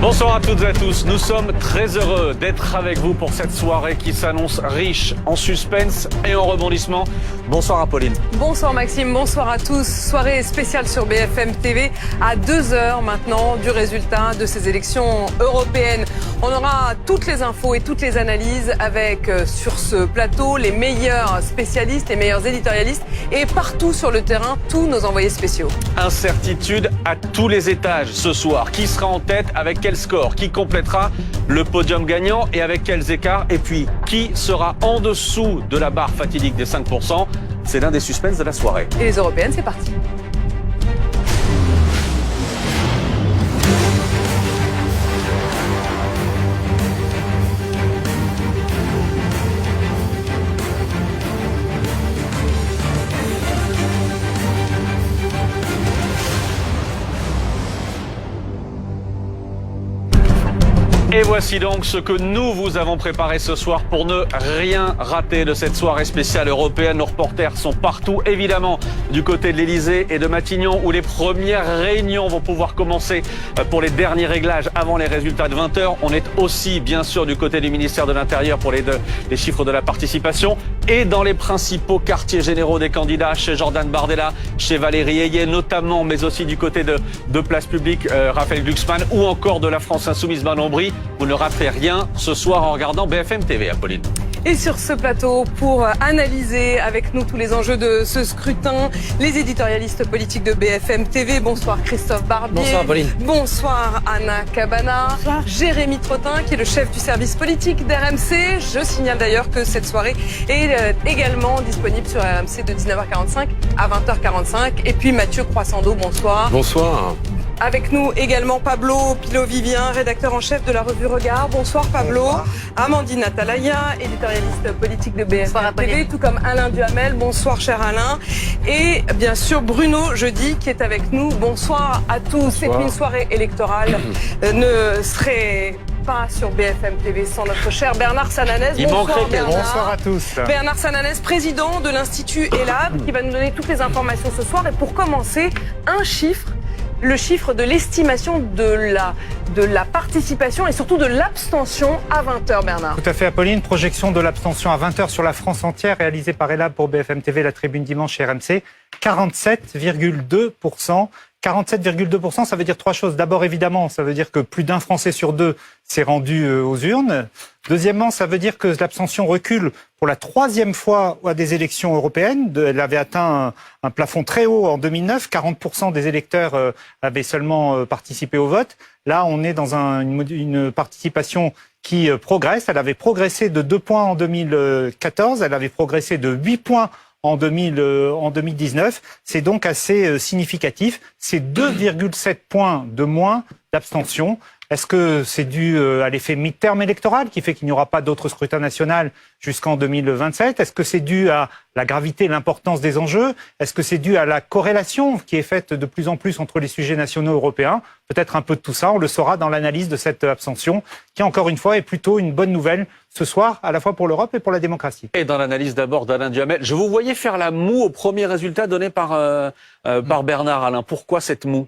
Bonsoir à toutes et à tous, nous sommes très heureux d'être avec vous pour cette soirée qui s'annonce riche en suspense et en rebondissement. Bonsoir Apolline. Bonsoir Maxime, bonsoir à tous. Soirée spéciale sur BFM TV à 2h maintenant du résultat de ces élections européennes. On aura toutes les infos et toutes les analyses avec sur ce plateau les meilleurs spécialistes, les meilleurs éditorialistes et partout sur le terrain tous nos envoyés spéciaux. Incertitude à tous les étages ce soir. Qui sera en tête, avec quel score? Qui complétera le podium gagnant et avec quels écarts? Et puis, qui sera en dessous de la barre fatidique des 5%? C'est l'un des suspens de la soirée. Et les européennes, c'est parti. Et voici donc ce que nous vous avons préparé ce soir pour ne rien rater de cette soirée spéciale européenne. Nos reporters sont partout, évidemment, du côté de l'Elysée et de Matignon, où les premières réunions vont pouvoir commencer pour les derniers réglages avant les résultats de 20h. On est aussi, bien sûr, du côté du ministère de l'Intérieur pour les chiffres de la participation et dans les principaux quartiers généraux des candidats, chez Jordan Bardella, chez Valérie Ayé notamment, mais aussi du côté de Place Publique, Raphaël Glucksmann, ou encore de la France Insoumise, Manon Bry. Vous ne ratez rien ce soir en regardant BFM TV, Apolline. Et sur ce plateau, pour analyser avec nous tous les enjeux de ce scrutin, les éditorialistes politiques de BFM TV. Bonsoir Christophe Barbier. Bonsoir Apolline. Bonsoir Anna Cabana. Bonsoir. Jérémy Trottin, qui est le chef du service politique d'RMC. Je signale d'ailleurs que cette soirée est également disponible sur RMC de 19h45 à 20h45. Et puis Mathieu Croissando, bonsoir. Bonsoir. Avec nous également Pablo Pilot-Vivien, rédacteur en chef de la revue Regard. Bonsoir Pablo. Bonsoir. Amandine Atalaya, éditorialiste politique de BFM TV, tout comme Alain Duhamel. Bonsoir cher Alain. Et bien sûr Bruno Jeudi qui est avec nous. Bonsoir à tous. Et puis une soirée électorale ne serait pas sur BFM TV sans notre cher Bernard Sananès. Il manquerait Bernard. Bonsoir à tous. Bernard Sananès, président de l'Institut ELAB, qui va nous donner toutes les informations ce soir. Et pour commencer, un chiffre. Le chiffre de l'estimation de la participation et surtout de l'abstention à 20h, Bernard. Tout à fait, Apolline. Projection de l'abstention à 20h sur la France entière, réalisée par ELAB pour BFM TV, la Tribune Dimanche chez RMC. 47,2%. 47,2%, ça veut dire trois choses. D'abord, évidemment, ça veut dire que plus d'un Français sur deux s'est rendu aux urnes. Deuxièmement, ça veut dire que l'abstention recule pour la troisième fois à des élections européennes. Elle avait atteint un plafond très haut en 2009. 40% des électeurs avaient seulement participé au vote. Là, on est dans une participation qui progresse. Elle avait progressé de 2 points en 2014. Elle avait progressé de 8 points en 2019. C'est donc assez significatif. C'est 2,7 points de moins d'abstention. Est-ce que c'est dû à l'effet mid-term électoral qui fait qu'il n'y aura pas d'autres scrutins nationaux jusqu'en 2027? Est-ce que c'est dû à la gravité et l'importance des enjeux? Est-ce que c'est dû à la corrélation qui est faite de plus en plus entre les sujets nationaux et européens? Peut-être un peu de tout ça, on le saura dans l'analyse de cette abstention qui, encore une fois, est plutôt une bonne nouvelle ce soir, à la fois pour l'Europe et pour la démocratie. Et dans l'analyse d'abord d'Alain Duhamel, je vous voyais faire la moue au premier résultat donné par Bernard. Alain, pourquoi cette moue?